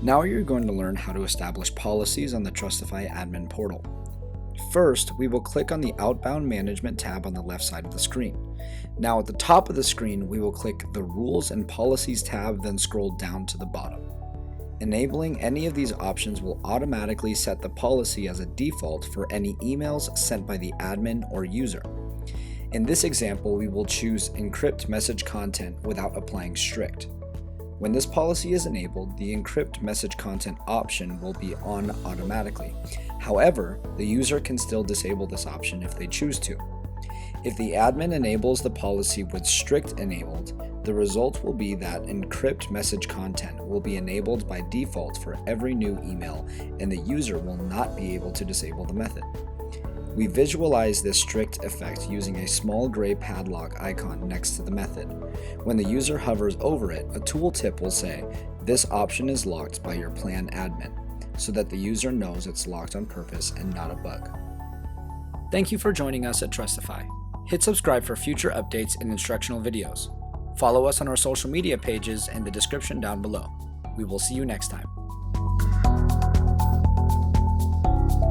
Now you're going to learn how to establish policies on the Trustifi admin portal. First, we will click on the Outbound Management tab on the left side of the screen. Now at the top of the screen, we will click the Rules and Policies tab, then scroll down to the bottom. Enabling any of these options will automatically set the policy as a default for any emails sent by the admin or user. In this example, we will choose Encrypt Message Content without applying Strict. When this policy is enabled, the Encrypt Message Content option will be on automatically. However, the user can still disable this option if they choose to. If the admin enables the policy with Strict enabled, the result will be that Encrypt Message Content will be enabled by default for every new email, and the user will not be able to disable the method. We visualize this strict effect using a small gray padlock icon next to the method. When the user hovers over it, a tooltip will say, "This option is locked by your plan admin," so that the user knows it's locked on purpose and not a bug. Thank you for joining us at Trustifi. Hit subscribe for future updates and instructional videos. Follow us on our social media pages in the description down below. We will see you next time.